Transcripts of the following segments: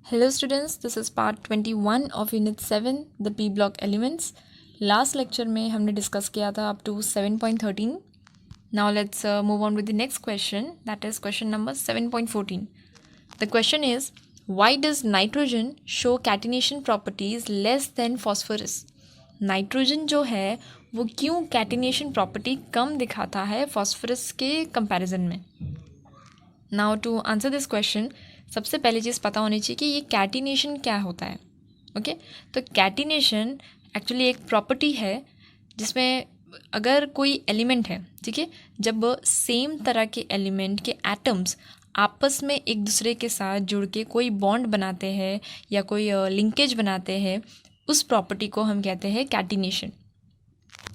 Hello students, this is part 21 of Unit 7, the P block elements. Last lecture में हमने discuss किया था up to 7.13. Now let's move on with the next question, that is question number 7.14. The question is, why does nitrogen show catenation properties less than phosphorus? Nitrogen जो है वो क्यों catenation property कम दिखाता है फॉस्फोरस के comparison में? Now to answer this question सबसे पहले चीज़ पता होनी चाहिए कि ये कैटिनेशन क्या होता है. ओके तो कैटिनेशन एक्चुअली एक प्रॉपर्टी है जिसमें अगर कोई एलिमेंट है, ठीक है, जब सेम तरह के एलिमेंट के एटम्स आपस में एक दूसरे के साथ जुड़ के कोई बॉन्ड बनाते हैं या कोई लिंकेज बनाते हैं, उस प्रॉपर्टी को हम कहते हैं कैटिनेशन.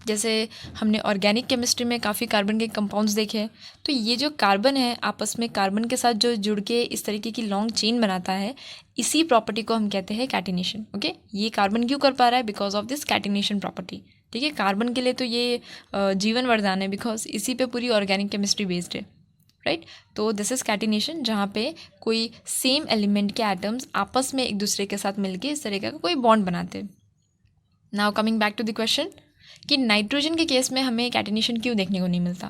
जैसे हमने ऑर्गेनिक केमिस्ट्री में काफ़ी कार्बन के कंपाउंड्स देखे हैं, तो ये जो कार्बन है आपस में कार्बन के साथ जो जुड़ के इस तरीके की लॉन्ग चेन बनाता है, इसी प्रॉपर्टी को हम कहते हैं कैटिनेशन. ओके ये कार्बन क्यों कर पा रहा है? Because of this catenation property. ठीक है, कार्बन के लिए तो ये जीवन वरदान है बिकॉज इसी पे पूरी ऑर्गेनिक केमिस्ट्री बेस्ड है, राइट. तो दिस इज़ कैटिनेशन, जहाँ पे कोई सेम एलिमेंट के एटम्स आपस में एक दूसरे के साथ मिलके इस तरीके का कोई बॉन्ड बनाते हैं. Now coming back to the question कि नाइट्रोजन के केस में हमें कैटिनेशन क्यों देखने को नहीं मिलता.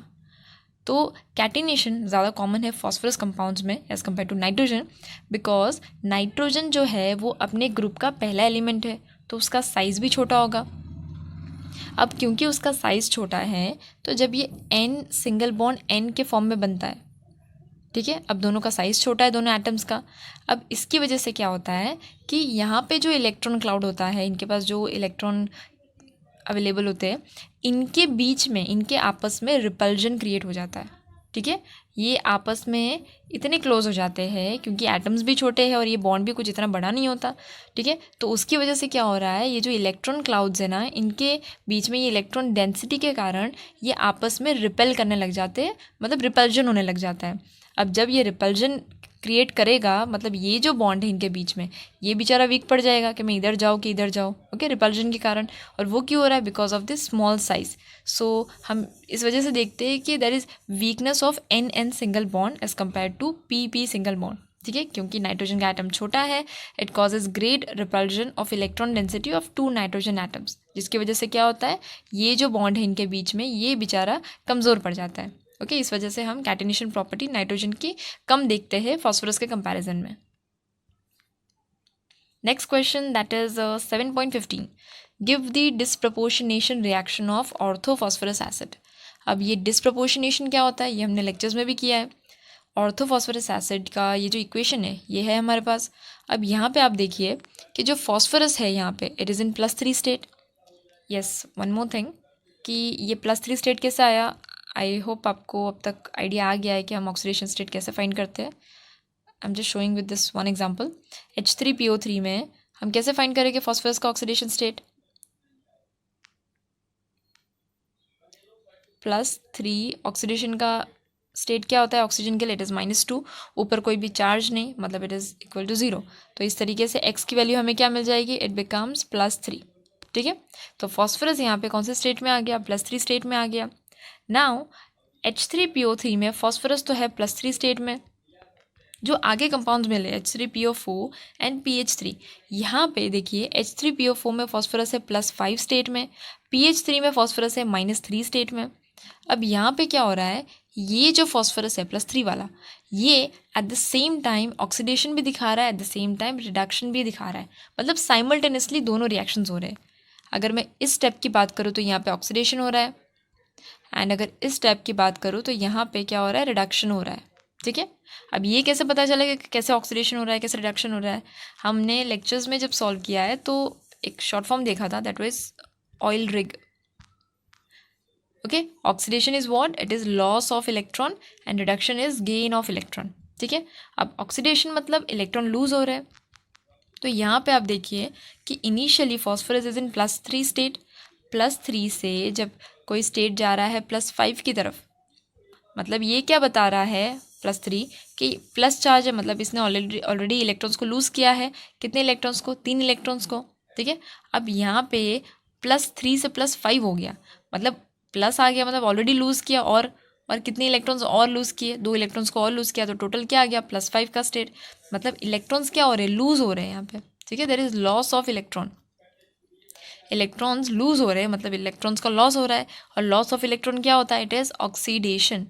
तो कैटिनेशन ज़्यादा कॉमन है फॉस्फोरस कंपाउंड्स में as compare to nitrogen, because nitrogen जो है वो अपने ग्रुप का पहला एलिमेंट है, तो उसका साइज़ भी छोटा होगा. अब क्योंकि उसका साइज़ छोटा है तो जब ये एन सिंगल बॉन्ड एन के फॉर्म में बनता है, ठीक है, अब दोनों का साइज़ छोटा है दोनों एटम्स का. अब इसकी वजह से क्या होता है कि यहाँ पे जो इलेक्ट्रॉन क्लाउड होता है, इनके पास जो इलेक्ट्रॉन अवेलेबल होते हैं, इनके बीच में इनके आपस में रिपल्जन क्रिएट हो जाता है. ठीक है, ये आपस में इतने क्लोज हो जाते हैं क्योंकि एटम्स भी छोटे हैं और ये बॉन्ड भी कुछ इतना बड़ा नहीं होता. ठीक है, तो उसकी वजह से क्या हो रहा है, ये जो इलेक्ट्रॉन क्लाउड्स है ना, इनके बीच में ये इलेक्ट्रॉन डेंसिटी के कारण ये आपस में रिपेल करने लग जाते हैं, मतलब रिपल्जन होने लग जाता है. अब जब ये रिपल्जन क्रिएट करेगा, मतलब ये जो बॉन्ड है इनके बीच में, ये बेचारा वीक पड़ जाएगा कि मैं इधर जाऊँ कि इधर जाऊँ. ओके, रिपल्जन के कारण. और वो क्यों हो रहा है? Because of this small size. So हम इस वजह से देखते हैं कि there is weakness of N single bond as compare to P single bond. ठीक है, क्योंकि नाइट्रोजन का एटम छोटा है, it causes great repulsion of electron density of 2 nitrogen atoms, जिसकी वजह से क्या होता है, ये जो बॉन्ड है इनके बीच में ये बेचारा कमज़ोर पड़ जाता है. ओके इस वजह से हम कैटिनेशन प्रॉपर्टी नाइट्रोजन की कम देखते हैं फॉस्फोरस के कंपैरिजन में. Next question that is 7.15. Give the disproportionation reaction of orthophosphorous acid. अब ये डिस्प्रपोर्शनेशन क्या होता है ये हमने लेक्चर्स में भी किया है. ऑर्थोफॉस्फोरस एसिड का ये जो इक्वेशन है ये है हमारे पास. अब यहाँ पे आप देखिए कि जो फॉस्फोरस है यहाँ पे it is in +3 state. Yes, one more thing कि ये +3 स्टेट कैसे आया. आई होप आपको अब तक आइडिया आ गया है कि हम ऑक्सीडेशन स्टेट कैसे फाइंड करते हैं. I am just showing with this one example. H3PO3 में हम कैसे फाइंड करेंगे फॉस्फोरस का ऑक्सीडेशन स्टेट. +3 ऑक्सीडेशन का स्टेट क्या होता है ऑक्सीजन के लिए, इट इज़ -2. ऊपर कोई भी चार्ज नहीं, मतलब इट इज़ इक्वल टू 0. तो इस तरीके से x की वैल्यू हमें क्या मिल जाएगी, इट बिकम्स +3. ठीक है, तो फॉस्फोरस यहाँ पे कौन से स्टेट में आ गया, +3 स्टेट में आ गया. नाउ H3PO3 में फॉस्फोरस तो है +3 स्टेट में. जो आगे कंपाउंड्स मिले H3PO4 एंड PH3, यहाँ पे देखिए H3PO4 में फॉस्फोरस है +5 स्टेट में, PH3 में फॉस्फोरस है -3 स्टेट में. अब यहाँ पे क्या हो रहा है, ये जो फॉस्फोरस है +3 वाला, ये at the same time oxidation भी दिखा रहा है, at the same time reduction भी दिखा रहा है, मतलब साइमल्टेनियसली दोनों रिएक्शंस हो रहे हैं. अगर मैं इस स्टेप की बात करूँ तो यहाँ पे ऑक्सीडेशन हो रहा है, एंड अगर इस स्टेप की बात करूँ तो यहाँ पे क्या हो रहा है, रिडक्शन हो रहा है. ठीक है, अब ये कैसे पता चलेगा कि कैसे ऑक्सीडेशन हो रहा है कैसे रिडक्शन हो रहा है. हमने लेक्चर्स में जब सॉल्व किया है तो एक शॉर्ट फॉर्म देखा था, that was oil rig. Okay, oxidation is what, it is loss of electron and reduction is gain of electron. ठीक है, अब ऑक्सीडेशन मतलब इलेक्ट्रॉन लूज हो रहे हैं. तो यहाँ पे आप देखिए कि initially phosphorus is in +3 state. +3 से जब कोई स्टेट जा रहा है +5 की तरफ, मतलब ये क्या बता रहा है +3 कि प्लस चार्ज है, मतलब इसने ऑलरेडी इलेक्ट्रॉन्स को लूज़ किया है. कितने इलेक्ट्रॉन्स को, 3 इलेक्ट्रॉन्स को. ठीक है, अब यहाँ पे +3 से +5 हो गया, मतलब प्लस आ गया, मतलब ऑलरेडी लूज़ किया और और कितने इलेक्ट्रॉन्स और लूज़ किए, 2 इलेक्ट्रॉन्स को और लूज़ किया, तो टोटल क्या आ गया +5 का स्टेट। मतलब इलेक्ट्रॉन्स क्या हो रहे हैं, लूज़ हो रहे हैं यहाँ पे, ठीक है। There is loss of electron, electrons lose हो रहे हैं, मतलब इलेक्ट्रॉन्स का लॉस हो रहा है। और लॉस ऑफ इलेक्ट्रॉन क्या होता है, इट इज़ ऑक्सीडेशन,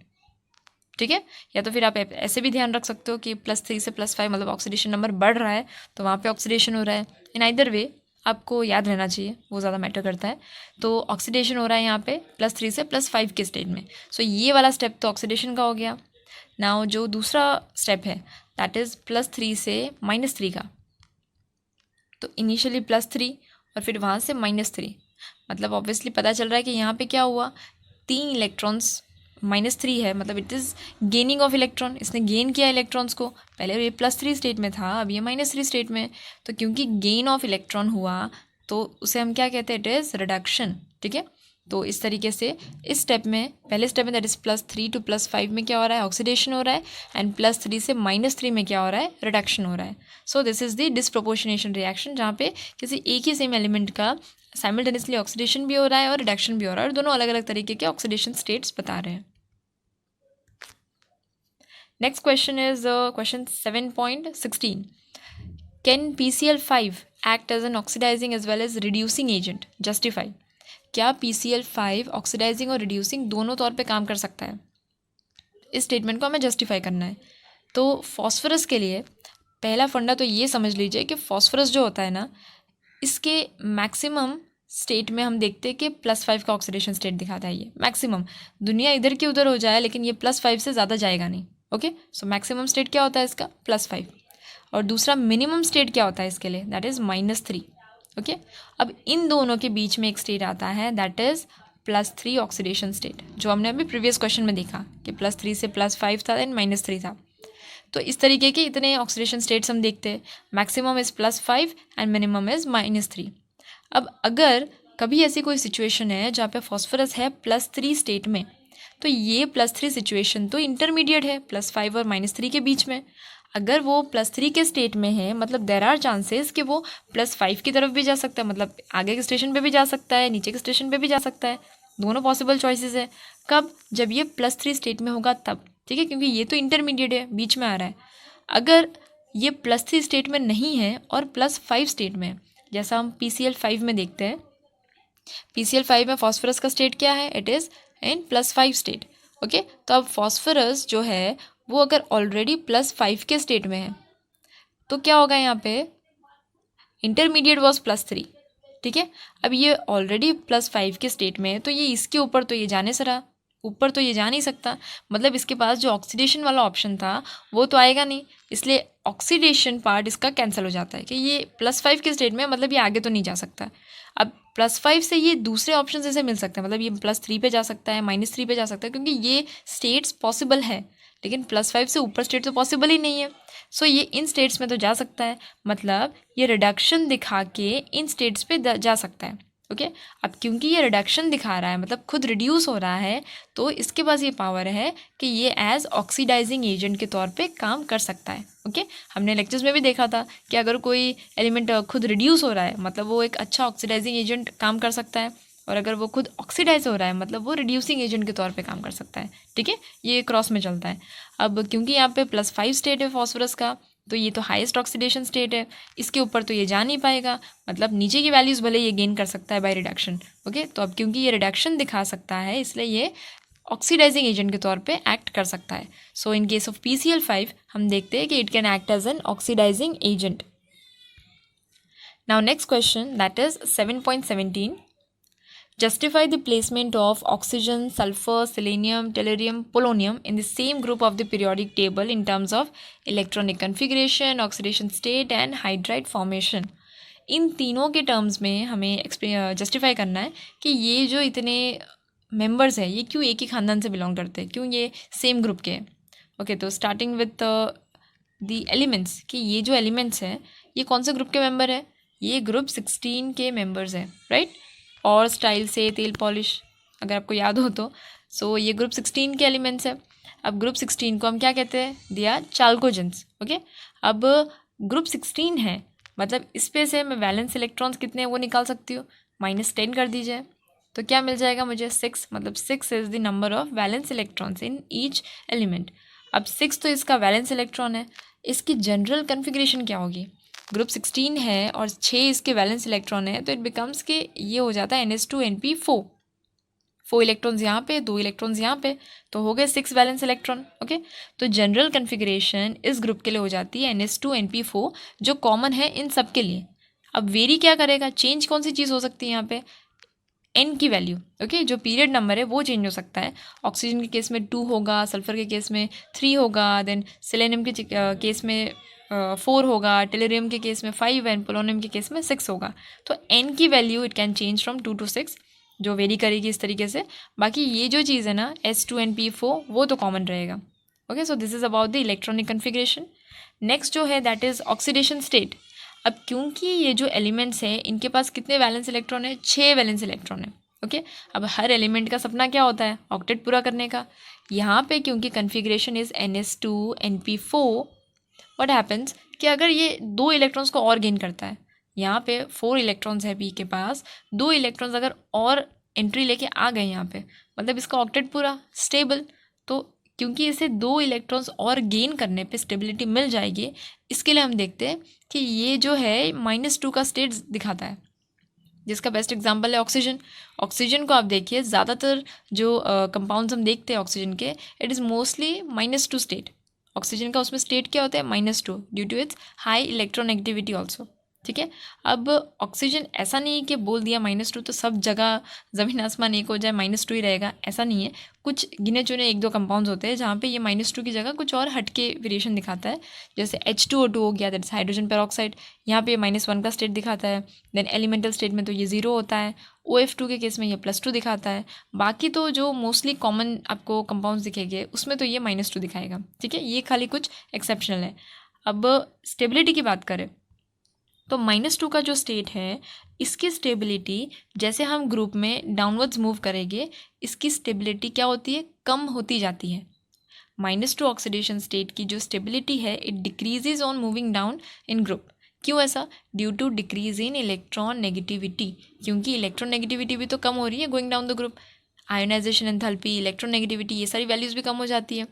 ठीक है। या तो फिर आप ऐसे भी ध्यान रख सकते हो कि +3 से +5 मतलब ऑक्सीडेशन नंबर बढ़ रहा है, तो वहाँ पे ऑक्सीडेशन हो रहा है। इन आइदर वे आपको याद रहना चाहिए, वो ज़्यादा मैटर करता है। तो ऑक्सीडेशन हो रहा है यहाँ पे +3 से +5 के स्टेज में। सो ये वाला स्टेप तो ऑक्सीडेशन का हो गया। नाउ जो दूसरा स्टेप है दैट इज़ +3 से -3 का। तो इनिशियली +3 और फिर वहाँ से -3, मतलब ऑब्वियसली पता चल रहा है कि यहाँ पे क्या हुआ, 3 इलेक्ट्रॉन्स, -3 है मतलब it is gaining of electron, इसने गेन किया इलेक्ट्रॉन्स को। पहले ये +3 स्टेट में था, अब ये -3 स्टेट में। तो क्योंकि गेन ऑफ इलेक्ट्रॉन हुआ तो उसे हम क्या कहते हैं, इट इज़ रिडक्शन, ठीक है। तो इस तरीके से इस स्टेप में, पहले स्टेप में दैट इज़ +3 to +5 में क्या हो रहा है, ऑक्सीडेशन हो रहा है। एंड +3 से -3 में क्या हो रहा है, रिडक्शन हो रहा है। So this is the disproportionation reaction, जहाँ पे किसी एक ही सेम एलिमेंट का साइमल्टेनियसली ऑक्सीडेशन भी हो रहा है और रिडक्शन भी हो रहा है, और दोनों अलग अलग तरीके के ऑक्सीडेशन स्टेट्स बता रहे हैं। Next question is question 7.16. Can PCl5 act as an oxidizing as well as reducing agent? Justify. क्या PCl5 ऑक्सीडाइजिंग और रिड्यूसिंग दोनों तौर पे काम कर सकता है? इस स्टेटमेंट को हमें जस्टिफाई करना है। तो फॉस्फोरस के लिए पहला फंडा तो ये समझ लीजिए कि फॉस्फोरस जो होता है ना, इसके मैक्सिमम स्टेट में हम देखते हैं कि +5 का ऑक्सीडेशन स्टेट दिखाता है। ये मैक्सिमम, दुनिया इधर की उधर हो जाए लेकिन ये +5 से ज़्यादा जाएगा नहीं। ओके, सो मैक्सिमम स्टेट क्या होता है इसका, +5। और दूसरा मिनिमम स्टेट क्या होता है इसके लिए, दैट इज़ -3। ओके, अब इन दोनों के बीच में एक स्टेट आता है दैट इज़ +3 ऑक्सीडेशन स्टेट, जो हमने अभी प्रीवियस क्वेश्चन में देखा कि +3 से +5 था एंड -3 था। तो इस तरीके के इतने ऑक्सीडेशन स्टेट्स हम देखते हैं, maximum is +5 and minimum is -3। अब अगर कभी ऐसी कोई सिचुएशन है जहाँ पे फॉस्फोरस है +3 स्टेट में, तो ये +3 सिचुएशन तो इंटरमीडिएट है +5 और -3 के बीच में। अगर वो +3 के स्टेट में है, मतलब देर आर चांसेस कि वो +5 की तरफ भी जा सकता है, मतलब आगे के स्टेशन पे भी जा सकता है, नीचे के स्टेशन पे भी जा सकता है। दोनों पॉसिबल चॉइसेस है। कब, जब ये +3 स्टेट में होगा तब, ठीक है, क्योंकि ये तो इंटरमीडिएट है, बीच में आ रहा है। अगर ये +3 स्टेट में नहीं है और +5 स्टेट में है, जैसा हम PCl5 में देखते हैं, PCl5 में फॉस्फोरस का स्टेट क्या है, it is in +5 state. Okay, तो अब फॉस्फोरस जो है वो अगर ऑलरेडी +5 के स्टेट में है तो क्या होगा, यहाँ पे इंटरमीडिएट वॉज +3, ठीक है। अब ये ऑलरेडी +5 के स्टेट में है, तो ये इसके ऊपर तो ये जाने से रहा, ऊपर तो ये जा नहीं सकता, मतलब इसके पास जो ऑक्सीडेशन वाला ऑप्शन था वो तो आएगा नहीं, इसलिए ऑक्सीडेशन पार्ट इसका कैंसिल हो जाता है कि ये +5 के स्टेट में, मतलब ये आगे तो नहीं जा सकता। अब +5 से ये दूसरे ऑप्शन जैसे मिल सकते हैं, मतलब ये +3 पे जा सकता है, -3 पे जा सकता है, क्योंकि ये स्टेट्स पॉसिबल है, लेकिन +5 से ऊपर स्टेट तो पॉसिबल ही नहीं है। सो ये इन स्टेट्स में तो जा सकता है, मतलब ये रिडक्शन दिखा के इन स्टेट्स पे जा सकता है। ओके, अब क्योंकि ये रिडक्शन दिखा रहा है, मतलब खुद रिड्यूस हो रहा है, तो इसके पास ये पावर है कि ये एज ऑक्सीडाइजिंग एजेंट के तौर पे काम कर सकता है। ओके, हमने लेक्चर्स में भी देखा था कि अगर कोई एलिमेंट खुद रिड्यूस हो रहा है, मतलब वो एक अच्छा ऑक्सीडाइजिंग एजेंट काम कर सकता है, और अगर वो खुद ऑक्सीडाइज हो रहा है, मतलब वो रिड्यूसिंग एजेंट के तौर पे काम कर सकता है। ठीक है, ये क्रॉस में चलता है। अब क्योंकि यहाँ पे +5 स्टेट है फॉस्फोरस का, तो ये तो हाईएस्ट ऑक्सीडेशन स्टेट है, इसके ऊपर तो ये जा नहीं पाएगा, मतलब नीचे की वैल्यूज़ भले ये गेन कर सकता है बाय रिडक्शन। ओके, तो अब क्योंकि ये रिडक्शन दिखा सकता है, इसलिए ये ऑक्सीडाइजिंग एजेंट के तौर पे एक्ट कर सकता है। सो इन केस ऑफ PCl5 हम देखते हैं कि it can act as an oxidizing agent. Now next question, that is 7.17. Justify the placement of oxygen, sulfur, selenium, tellurium, polonium in the same group of the periodic table in terms of electronic configuration, oxidation state and hydride formation. इन तीनों के terms में हमें justify करना है कि ये जो इतने मेंबर्स हैं ये क्यों एक ही खानदान से बिलोंग करते हैं, क्यों ये सेम ग्रुप के हैं। ओके, तो स्टार्टिंग विथ द एलिमेंट्स, कि ये जो एलिमेंट्स हैं ये कौन से ग्रुप के मेंबर है, ये ग्रुप 16 के मेंबर्स हैं, राइट। और स्टाइल से तेल पॉलिश, अगर आपको याद हो तो। सो ये ग्रुप 16 के एलिमेंट्स है। अब ग्रुप 16 को हम क्या कहते हैं, दिया चाल्कोजेंस। ओके, अब ग्रुप 16 है, मतलब इस पे से मैं वैलेंस इलेक्ट्रॉन्स कितने हैं वो निकाल सकती हूँ, -10 कर दीजिए। तो क्या मिल जाएगा मुझे 6, मतलब 6 is the number of valence electrons in each element. अब 6 तो इसका वैलेंस इलेक्ट्रॉन है, इसकी जनरल कन्फिग्रेशन क्या होगी? ग्रुप 16 है और 6 इसके वैलेंस इलेक्ट्रॉन है, तो इट बिकम्स के ये हो जाता है NH2NP4। 4 इलेक्ट्रॉन्स यहाँ पे, 2 इलेक्ट्रॉन्स यहाँ पे, तो हो गए 6 वैलेंस इलेक्ट्रॉन। ओके, तो जनरल कन्फिग्रेशन इस ग्रुप के लिए हो जाती है NH2NP4, जो कॉमन है इन सब के लिए। अब वेरी क्या करेगा, चेंज कौन सी चीज़ हो सकती है यहाँ पे? एन की वैल्यू। ओके, जो पीरियड नंबर है वो चेंज हो सकता है। ऑक्सीजन के केस में 2 होगा, सल्फर के केस में 3 होगा, देन सेलेनियम के केस में 4 होगा, टेलरियम के केस में 5 एंड पोलोनियम के केस में 6 होगा। तो एन की value it can change from 2 to 6, जो वेरी करेगी इस तरीके से। बाकी ये जो चीज़ है ना S2NP4 वो तो कॉमन रहेगा। Okay, so this is about the electronic configuration. Next जो है दैट इज़ ऑक्सीडेशन स्टेट। अब क्योंकि ये जो एलिमेंट्स हैं इनके पास कितने वैलेंस इलेक्ट्रॉन है? 6 वैलेंस इलेक्ट्रॉन है। ओके, अब हर एलिमेंट का सपना क्या होता है? ऑक्टेट पूरा करने का। यहाँ पे क्योंकि configuration is NS2NP4, what happens कि अगर ये 2 इलेक्ट्रॉन्स को और गेन करता है, यहाँ पे 4 इलेक्ट्रॉन्स है पी के पास, 2 इलेक्ट्रॉन्स अगर और एंट्री लेके आ गए यहाँ पे, मतलब इसका ऑक्टेट पूरा स्टेबल। तो क्योंकि इसे 2 इलेक्ट्रॉन्स और गेन करने पे स्टेबिलिटी मिल जाएगी, इसके लिए हम देखते हैं कि ये जो है -2 का स्टेट दिखाता है, जिसका बेस्ट एग्जांपल है ऑक्सीजन। ऑक्सीजन को आप देखिए, ज़्यादातर जो कंपाउंड्स हम देखते हैं ऑक्सीजन के, it is mostly -2 state. Oxygen का उसमें स्टेट क्या होता है? -2, due to its high electronegativity also. ठीक है, अब ऑक्सीजन ऐसा नहीं है कि बोल दिया -2 तो सब जगह ज़मीन आसमान एक हो जाए, -2 ही रहेगा, ऐसा नहीं है। कुछ गिने चुने 1-2 कंपाउंड्स होते हैं जहाँ पे ये -2 की जगह कुछ और हटके वेरिएशन दिखाता है। जैसे H2O2 हो गया, दैट्स हाइड्रोजन पेरोक्साइड, यहाँ पे -1 का स्टेट दिखाता है। देन एलिमेंटल स्टेट में तो ये 0 होता है। OF2 के केस में ये +2 दिखाता है। बाकी तो जो मोस्टली कॉमन आपको कंपाउंड्स दिखेंगे उसमें तो ये -2 दिखाएगा। ठीक है, ये खाली कुछ एक्सेप्शनल है। अब स्टेबिलिटी की बात करें तो -2 का जो स्टेट है, इसकी स्टेबिलिटी जैसे हम ग्रुप में डाउनवर्ड्स मूव करेंगे, इसकी स्टेबिलिटी क्या होती है? कम होती जाती है। -2 ऑक्सीडेशन स्टेट की जो स्टेबिलिटी है, it decreases on moving down in group. क्यों ऐसा? Due to decrease in electron negativity, क्योंकि इलेक्ट्रॉन नेगेटिविटी भी तो कम हो रही है going down the group. Ionization enthalpy, electronegativity, ये सारी वैल्यूज़ भी कम हो जाती है।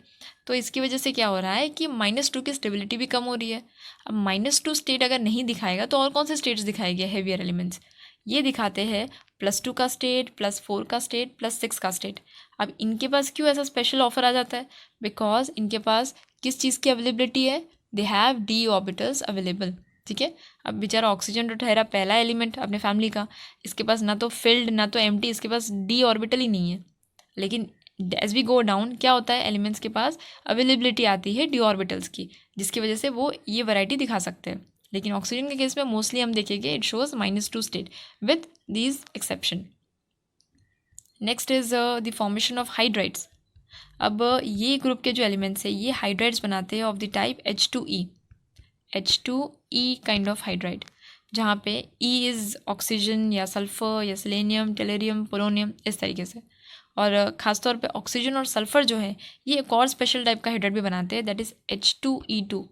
तो इसकी वजह से क्या हो रहा है कि -2 की स्टेबिलिटी भी कम हो रही है। अब -2 स्टेट अगर नहीं दिखाएगा तो और कौन से स्टेट्स दिखाएंगे? हेवियर एलिमेंट्स ये दिखाते हैं +2 का स्टेट, +4 का स्टेट, +6 का स्टेट। अब इनके पास क्यों ऐसा स्पेशल ऑफर आ जाता है? बिकॉज इनके पास किस चीज़ की अवेलेबिलिटी है? They have d orbitals available. ठीक है, अब बेचारा ऑक्सीजन तो ठहरा पहला एलिमेंट अपने फैमिली का, इसके पास ना तो फिल्ड ना तो एम्प्टी, इसके पास d ऑर्बिटल ही नहीं है। लेकिन एज वी गो डाउन क्या होता है? एलिमेंट्स के पास अवेलेबिलिटी आती है d ऑर्बिटल्स की, जिसकी वजह से वो ये वैरायटी दिखा सकते हैं। लेकिन ऑक्सीजन के केस में मोस्टली हम देखेंगे it shows -2 state with these exception. Next is the formation of hydrides. अब ये ग्रुप के जो एलिमेंट्स है ये हाइड्राइड्स बनाते हैं of the type H2E kind of hydride, जहाँ पे E इज़ ऑक्सीजन या सल्फर या सेलेनियम, टेलरियम, पोलोनियम, इस तरीके से। और ख़ासतौर पे ऑक्सीजन और सल्फर जो है ये एक और स्पेशल टाइप का हाइड्राइड भी बनाते हैं, that is H2E2।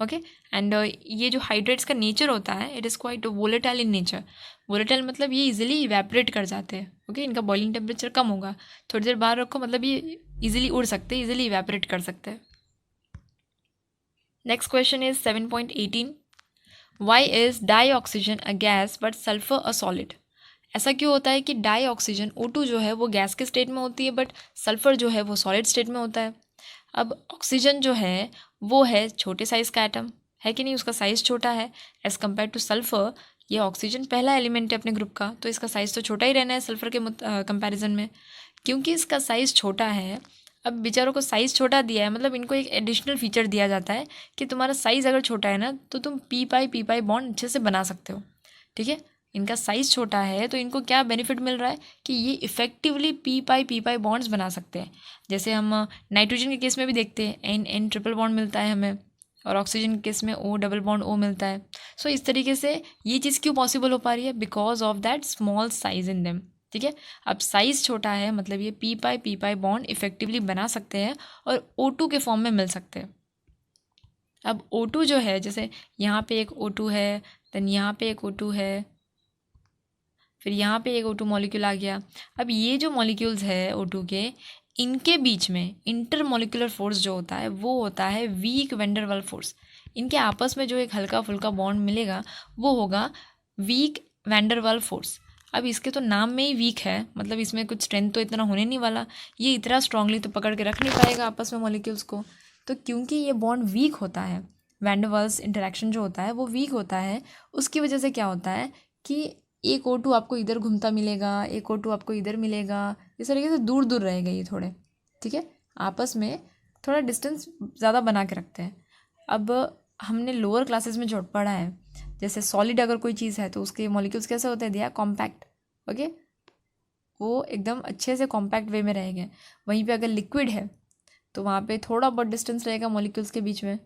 Okay, and ये जो हाइड्राइड्स का नेचर होता है it is quite volatile in nature. Volatile मतलब ये इजीली इवेपोरेट कर जाते हैं। ओके, इनका बॉइलिंग टेम्परेचर कम होगा, थोड़ी देर बाहर रखो मतलब ये इजीली उड़ सकते हैं, इजीली इवेपोरेट कर सकते हैं। Next question is 7.18, why is di oxygen a gas but sulphur a solid? ऐसा क्यों होता है कि डाई ऑक्सीजन O2 जो है वो गैस के स्टेट में होती है बट सल्फर जो है वो सॉलिड स्टेट में होता है? अब ऑक्सीजन जो है वो है छोटे साइज़ का एटम, है कि नहीं? उसका साइज़ छोटा है एज़ कम्पेयर टू सल्फ़र। ये ऑक्सीजन पहला एलिमेंट है अपने ग्रुप का, तो इसका साइज़ तो छोटा ही रहना है सल्फ़र के कंपैरिजन में। क्योंकि इसका साइज़ छोटा है, अब बेचारों को साइज़ छोटा दिया है, मतलब इनको एक एडिशनल फीचर दिया जाता है कि तुम्हारा साइज़ अगर छोटा है ना तो तुम पी पाई बॉन्ड अच्छे से बना सकते हो। ठीक है, इनका साइज़ छोटा है तो इनको क्या बेनिफिट मिल रहा है कि ये इफ़ेक्टिवली पी पाई बॉन्ड्स बना सकते हैं। जैसे हम नाइट्रोजन के केस में भी देखते हैं N ट्रिपल बॉन्ड मिलता है हमें, और ऑक्सीजन के केस में O डबल बॉन्ड O मिलता है। सो इस तरीके से ये चीज़ क्यों पॉसिबल हो पा रही है? Because of that small size in them. ठीक है, अब साइज़ छोटा है मतलब ये पी पाई बॉन्ड इफ़ेक्टिवली बना सकते हैं और O2 के फॉर्म में मिल सकते हैं। अब O2 जो है, जैसे यहाँ पे एक O2 है, देन यहाँ पे एक O2 है, फिर यहाँ पे एक O2 मॉलिक्यूल आ गया। अब ये जो मॉलिक्यूल्स है O2 के, इनके बीच में इंटर मॉलिक्यूलर फोर्स जो होता है वो होता है वीक वैन वाल फोर्स। इनके आपस में जो एक हल्का फुल्का बॉन्ड मिलेगा वो होगा वीक वैन वाल फोर्स। अब इसके तो नाम में ही वीक है, मतलब इसमें कुछ स्ट्रेंथ तो इतना होने नहीं वाला, ये इतना स्ट्रांगली तो पकड़ के रख नहीं पाएगा आपस में मॉलिक्यूल्स को। तो क्योंकि ये बॉन्ड वीक होता है, वैन डर वाल्स इंटरेक्शन जो होता है वो वीक होता है, उसकी वजह से क्या होता है कि एक O2 आपको इधर घूमता मिलेगा, एक O2 आपको इधर मिलेगा, इस तरीके से दूर दूर रहेगा ये थोड़े, ठीक है, आपस में थोड़ा डिस्टेंस ज़्यादा बना के रखते हैं। अब हमने लोअर क्लासेस में जो पढ़ा है, जैसे सॉलिड अगर कोई चीज़ है तो उसके मॉलिक्यूल्स कैसे होते हैं, दिया कॉम्पैक्ट, ओके, वो एकदम अच्छे से कॉम्पैक्ट वे में रहेंगे। वहीं पे अगर लिक्विड है तो वहाँ पे थोड़ा बहुत डिस्टेंस रहेगा मॉलिक्यूल्स के बीच में,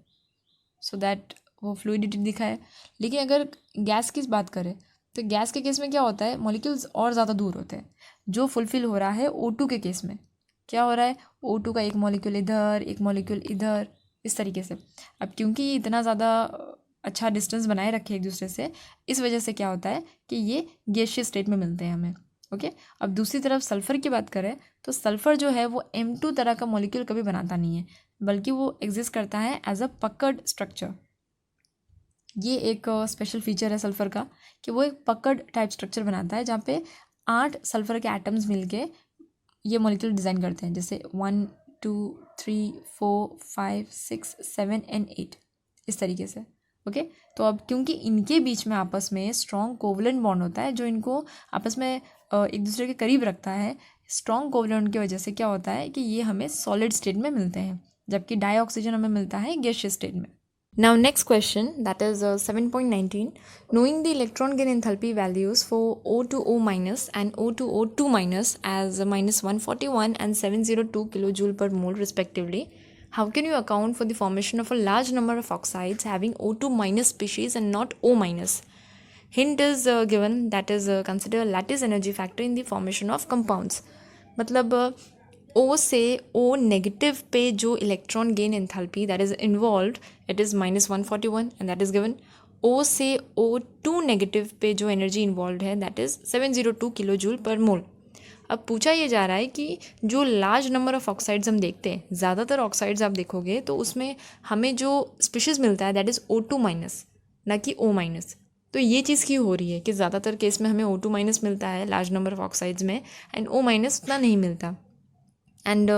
सो दैट वो फ्लूइडिटी दिखाए। लेकिन अगर गैस की बात करें तो गैस के केस में क्या होता है, मॉलिक्यूल्स और ज़्यादा दूर होते हैं। जो फुलफिल हो रहा है O2 के केस में क्या हो रहा है, O2 का एक मॉलिक्यूल इधर, एक मॉलिक्यूल इधर, इस तरीके से। अब क्योंकि ये इतना ज़्यादा अच्छा डिस्टेंस बनाए रखे एक दूसरे से, इस वजह से क्या होता है कि ये गैसियस स्टेट में मिलते हैं हमें, ओके। अब दूसरी तरफ सल्फ़र की बात करें तो सल्फ़र जो है वो M2 तरह का मॉलिक्यूल कभी बनाता नहीं है, बल्कि वो एग्जिस्ट करता है एज अ पकड़ स्ट्रक्चर। ये एक स्पेशल फीचर है सल्फ़र का कि वो एक पकड़ टाइप स्ट्रक्चर बनाता है, जहाँ पे 8 सल्फ़र के एटम्स मिलके ये मॉलिक्यूल डिज़ाइन करते हैं, जैसे 1 2 3 4 5 6 7 एंड 8, इस तरीके से, ओके। तो अब क्योंकि इनके बीच में आपस में स्ट्रॉन्ग कोवलेंट बॉन्ड होता है जो इनको आपस में एक दूसरे के करीब रखता है, स्ट्रॉन्ग कोवलेंट की वजह से क्या होता है कि ये हमें सॉलिड स्टेट में मिलते हैं, जबकि डाई ऑक्सीजन हमें मिलता है गैसियस स्टेट में। Now next question, that is 7.19. Knowing the electron gain enthalpy values for O2O minus and O2O2 minus as minus 141 and 702 kilojoule per mole respectively, how can you account for the formation of a large number of oxides having O2 minus species and not O minus? Hint is given, that is consider lattice energy factor in the formation of compounds. मतलब O से O negative पे जो electron gain enthalpy that is involved, it is -141 and that is given. O से O2 negative पे जो energy involve है that is 702 kilo joule per mole. अब पूछा ये जा रहा है कि जो लार्ज नंबर ऑफ ऑक्साइड्स हम देखते हैं, ज़्यादातर ऑक्साइड्स आप देखोगे तो उसमें हमें जो स्पीशीज़ मिलता है दैट इज़ O2 माइनस, ना कि O माइनस। तो ये चीज़ क्यों हो रही है कि ज़्यादातर केस में हमें O2 माइनस मिलता है लार्ज नंबर ऑफ ऑक्साइड्स में एंड O माइनस उतना नहीं मिलता। एंड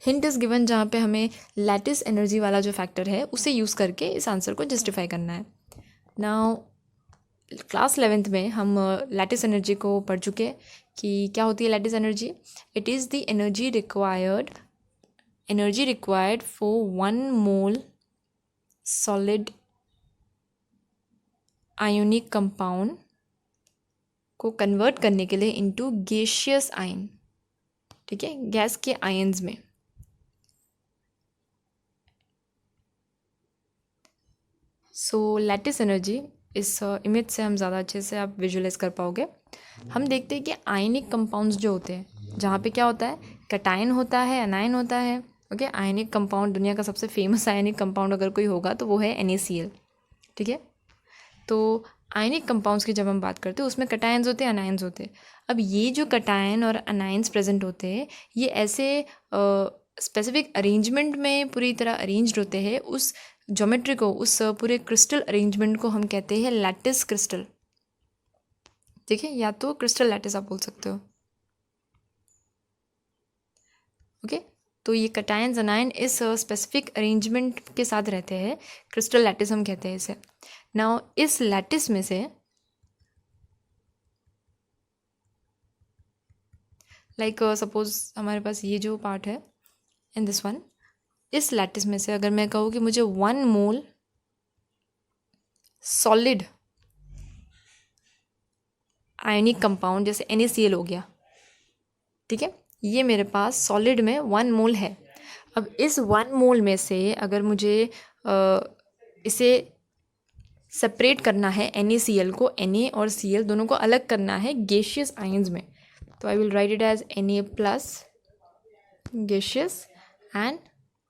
हिंट इज़ गिवन जहाँ पे हमें लैटिस एनर्जी वाला जो फैक्टर है उसे यूज़ करके इस आंसर को जस्टिफाई करना है। नाउ क्लास 11th में हम लैटिस एनर्जी को पढ़ चुके कि क्या होती है lattice energy. It is the energy required for 1 mole solid ionic compound को कन्वर्ट करने के लिए इनटू गैसियस आयन, ठीक है, गैस के आयन्स में। सो लैटिस एनर्जी इस इमेज से हम ज़्यादा अच्छे से आप विजुअलाइज कर पाओगे। हम देखते हैं कि आयनिक कंपाउंड्स जो होते हैं, जहाँ पे क्या होता है, कैटायन होता है, एनायन होता है, ओके। आयनिक कंपाउंड, दुनिया का सबसे फेमस आयनिक कंपाउंड अगर कोई होगा तो वो है NaCl, ठीक है। तो आयनिक कंपाउंड्स की जब हम बात करते हैं उसमें कैटायंस होते हैं, अनायंस होते हैं। अब ये जो कैटायन और अनायंस प्रेजेंट होते हैं ये ऐसे स्पेसिफिक अरेंजमेंट में पूरी तरह अरेंज्ड होते हैं, उस ज्योमेट्री को, उस पूरे क्रिस्टल अरेंजमेंट को हम कहते हैं लैटिस क्रिस्टल, ठीक है, या तो क्रिस्टल लैटिस आप बोल सकते हो, ओके। तो ये कैटायंस अनायन इस स्पेसिफिक अरेंजमेंट के साथ रहते हैं, क्रिस्टल लैटिस हम कहते हैं इसे। नाउ इस लैटिस में से लाइक सपोज हमारे पास ये जो पार्ट है इन दिस वन, इस लैटिस में से अगर मैं कहूँ कि मुझे 1 मोल सॉलिड आयनिक कंपाउंड जैसे NaCl हो गया, ठीक है, ये मेरे पास सॉलिड में 1 मोल है। अब इस 1 मोल में से अगर मुझे इसे सेपरेट करना है, NaCl को, Na और Cl दोनों को अलग करना है गैसियस आयंस में, तो I will write it as Na plus gaseous and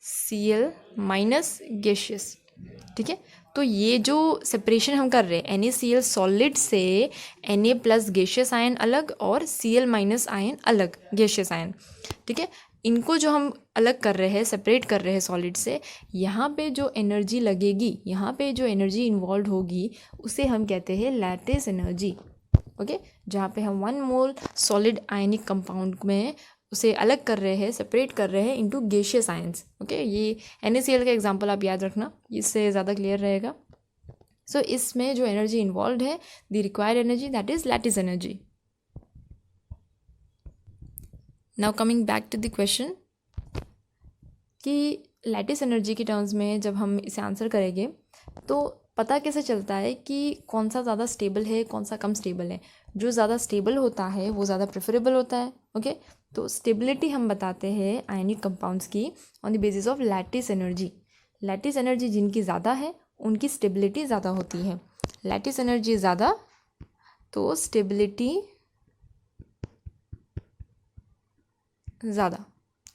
Cl minus gaseous, ठीक है। तो ये जो सेपरेशन हम कर रहे हैं NaCl सॉलिड से Na प्लस गैशियस आयन अलग और Cl माइनस आयन अलग गैशियस आयन, ठीक है, इनको जो हम अलग कर रहे हैं, सेपरेट कर रहे हैं सॉलिड से, यहाँ पे जो एनर्जी लगेगी, यहाँ पे जो एनर्जी इन्वॉल्व होगी उसे हम कहते हैं लैटिस एनर्जी। ओके, जहाँ पे हम 1 मोल सॉलिड आयनिक कंपाउंड में उसे अलग कर रहे हैं, सेपरेट कर रहे हैं इनटू गैशियस आयंस। ओके, ये NaCl का एग्जांपल आप याद रखना, इससे ज़्यादा क्लियर रहेगा। सो इसमें जो एनर्जी इन्वॉल्व है, the required energy, that is lattice energy. Now coming back to the question कि लैटिस एनर्जी के टर्म्स में जब हम इसे आंसर करेंगे तो पता कैसे चलता है कि कौन सा ज़्यादा स्टेबल है, कौन सा कम स्टेबल है। जो ज़्यादा स्टेबल होता है वो ज़्यादा प्रेफरेबल होता है। ओके, तो स्टेबिलिटी हम बताते हैं आयनिक कंपाउंड्स की on the basis of lattice energy. Lattice energy जिनकी ज़्यादा है उनकी स्टेबिलिटी ज़्यादा होती है। लैटिस एनर्जी ज़्यादा तो स्टेबिलिटी ज़्यादा।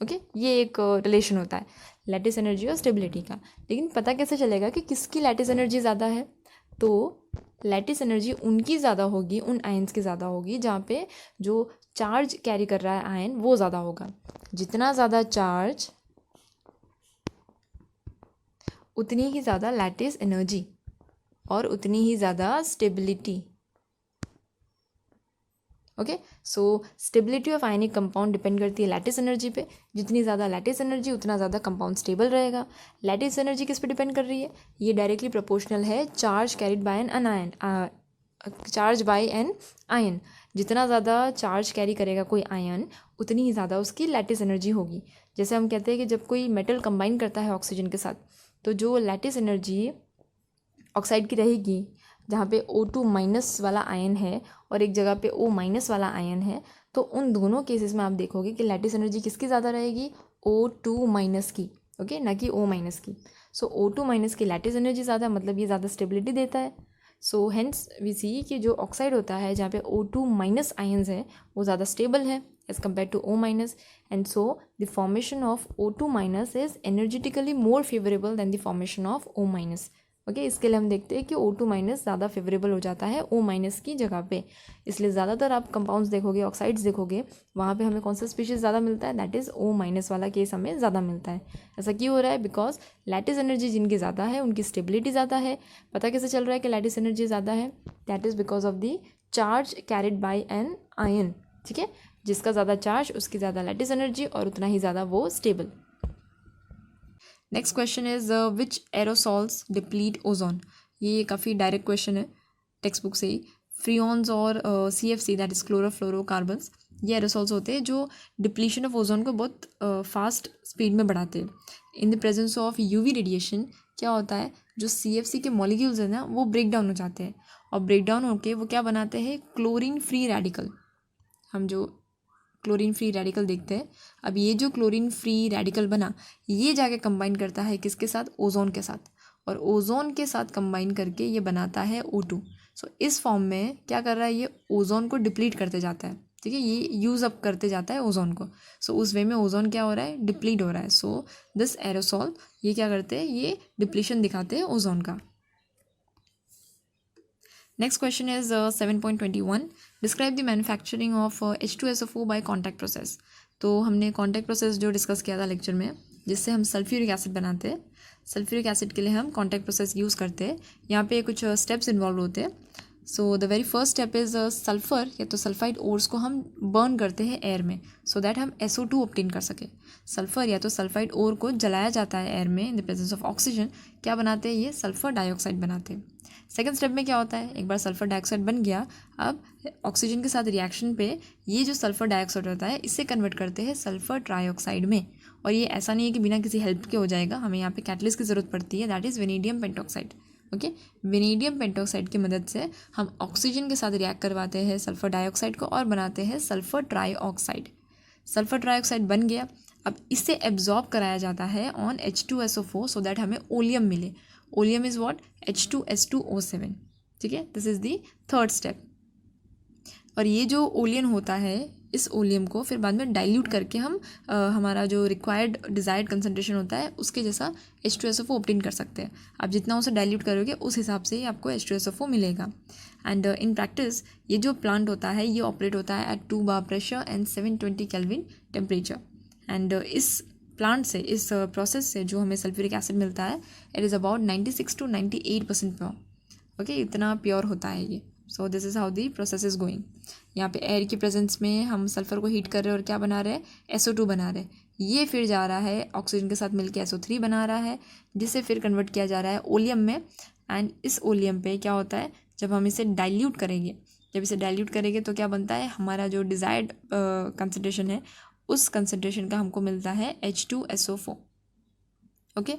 ओके, ये एक रिलेशन होता है लैटिस एनर्जी और स्टेबिलिटी का। लेकिन पता कैसे चलेगा कि किसकी लैटिस एनर्जी ज़्यादा है? तो लैटिस एनर्जी उनकी ज़्यादा होगी, उन आयंस की ज़्यादा होगी जहाँ पे जो चार्ज कैरी कर रहा है आयन वो ज़्यादा होगा। जितना ज़्यादा चार्ज उतनी ही ज़्यादा लैटिस एनर्जी और उतनी ही ज़्यादा stability. Okay, so stability of ionic compound depend करती है लैटिस एनर्जी पे। जितनी ज़्यादा लैटिस एनर्जी उतना ज़्यादा कंपाउंड स्टेबल रहेगा। लैटिस एनर्जी किस पे डिपेंड कर रही है? ये डायरेक्टली प्रोपोर्शनल है charge carried by an ion, charge by an ion. जितना ज़्यादा चार्ज कैरी करेगा कोई आयन उतनी ही ज़्यादा उसकी लैटिस एनर्जी होगी। जैसे हम कहते हैं कि जब कोई मेटल कंबाइन करता है ऑक्सीजन के साथ, तो जो लैटिस एनर्जी ऑक्साइड की रहेगी, जहाँ पे O2 माइनस वाला आयन है और एक जगह पे O माइनस वाला आयन है, तो उन दोनों केसेस में आप देखोगे कि लैटिस एनर्जी किसकी ज़्यादा रहेगी? O2 माइनस की। ओके, ना कि O माइनस की। सो O2 माइनस की लैटिस एनर्जी ज़्यादा, मतलब ये ज़्यादा स्टेबिलिटी देता है। सो हेंस वी सी कि जो ऑक्साइड होता है जहाँ पे O2 माइनस आयन्स है वो ज़्यादा स्टेबल है as compare to O minus, and so the formation of O2 minus is energetically more favourable than the formation of O minus. Okay, इसके लिए हम देखते हैं कि O2 माइनस ज़्यादा फेवरेबल हो जाता है O माइनस की जगह पे। इसलिए ज़्यादातर आप कंपाउंड्स देखोगे, ऑक्साइड्स देखोगे, वहाँ पे हमें कौन सा स्पीशीज़ ज़्यादा मिलता है? दैट इज़ O माइनस वाला केस हमें ज़्यादा मिलता है। ऐसा क्यों हो रहा है? बिकॉज लैटिस एनर्जी जिनकी ज़्यादा है उनकी स्टेबिलिटी ज़्यादा है। पता कैसे चल रहा है कि लैटिस एनर्जी ज़्यादा है? That is because of the charge carried by an ion. ठीक है, जिसका ज़्यादा चार्ज उसकी ज़्यादा लैटिस एनर्जी और उतना ही ज़्यादा वो stable. Next question is which aerosols deplete ozone. ये काफ़ी डायरेक्ट क्वेश्चन है टेक्स्ट बुक से ही। फ्रियोन्स और CFC दैट इज़ क्लोरोफ्लोरोकार्बन्स, ये एरोसॉल्स होते हैं जो डिप्लीशन ऑफ ओजोन को बहुत फास्ट स्पीड में बढ़ाते हैं। In the presence of UV radiation क्या होता है, जो CFC के मॉलिक्यूल्स हैं ना वो ब्रेक डाउन हो जाते हैं, और ब्रेक डाउन होकर वो क्या बनाते हैं? Chlorine free radical. हम जो क्लोरीन फ्री रेडिकल देखते हैं, अब ये जो क्लोरीन फ्री रेडिकल बना ये जाके कंबाइन करता है किसके साथ? ओजोन के साथ, और ओजोन के साथ कंबाइन करके ये बनाता है O2। सो इस फॉर्म में क्या कर रहा है? ये ओजोन को डिप्लीट करते जाता है। ठीक है, ये यूज़ अप करते जाता है ओजोन को। सो उस वे में ओजोन क्या हो रहा है? डिप्लीट हो रहा है। सो दिस एरोसॉल ये क्या करते हैं? ये डिप्लीशन दिखाते हैं ओजोन का। Next question is 7.21, describe the manufacturing of H2SO4 by contact process. तो हमने कॉन्टैक्ट प्रोसेस जो डिस्कस किया था लेक्चर में, जिससे हम सल्फ्यूरिक एसिड बनाते हैं। सल्फ्यूरिक एसिड के लिए हम कॉन्टैक्ट प्रोसेस यूज़ करते हैं। यहाँ पे कुछ स्टेप्स इन्वॉल्व होते हैं। So the very first step is sulphur या तो सल्फाइड ओर्स को हम बर्न करते हैं एयर में, सो दैट हम SO2 ऑब्टेन कर सकें। सल्फ़र या तो सल्फाइड ओर को जलाया जाता है एयर में in the presence of oxygen. क्या बनाते हैं? ये सल्फ़र डाइऑक्साइड बनाते हैं। सेकेंड स्टेप में क्या होता है? एक बार सल्फ़र डाइऑक्साइड बन गया, अब ऑक्सीजन के साथ रिएक्शन पे ये जो सल्फ़र डाइऑक्साइड होता है इसे कन्वर्ट करते हैं सल्फ़र ट्राइऑक्साइड में। और ये ऐसा नहीं है कि बिना किसी हेल्प के हो जाएगा, हमें यहाँ पे कैटलिस्ट की ज़रूरत पड़ती है, that is vanadium pentoxide. Okay, vanadium pentoxide की मदद से हम ऑक्सीजन के साथ रिएक्ट करवाते हैं सल्फ़र डाइऑक्साइड को और बनाते हैं सल्फ़र ट्राइऑक्साइड। सल्फ़र ट्राइऑक्साइड बन गया, अब इसे एब्जॉर्ब कराया जाता है ऑन H2SO4 सो दैट हमें ओलियम मिले। Oleum is what? H2S2O7। ठीक है, this is the third step. और ये जो ओलियन होता है इस ओलियम को फिर बाद में डाइल्यूट करके हम हमारा जो रिक्वायर्ड डिज़ायर्ड कंसनट्रेशन होता है उसके जैसा H2SO4 ऑब्टेन कर सकते हैं। आप जितना उसे डाइल्यूट करोगे उस हिसाब से ही आपको H2SO4 मिलेगा। एंड इन प्रैक्टिस ये जो प्लांट होता है ये ऑपरेट होता है at 2 bar pressure and 720 kelvin temperature. And इस प्लांट से, इस प्रोसेस से जो हमें सल्फ्यूरिक एसिड मिलता है, it is about 96 to 98% pure. Okay, इतना प्योर होता है ये। So this is how the process is going. यहाँ पे एयर की प्रेजेंस में हम सल्फ़र को हीट कर रहे हैं और क्या बना रहे हैं, SO2 बना रहे हैं। ये फिर जा रहा है ऑक्सीजन के साथ मिलकर SO3 बना रहा है, जिसे फिर कन्वर्ट किया जा रहा है ओलियम में। एंड इस ओलियम पे क्या होता है, जब हम इसे डाइल्यूट करेंगे, जब इसे डाइल्यूट करेंगे तो क्या बनता है, हमारा जो डिज़ायर्ड कंसनट्रेशन है उस कंसनट्रेशन का हमको मिलता है H2SO4। ओके।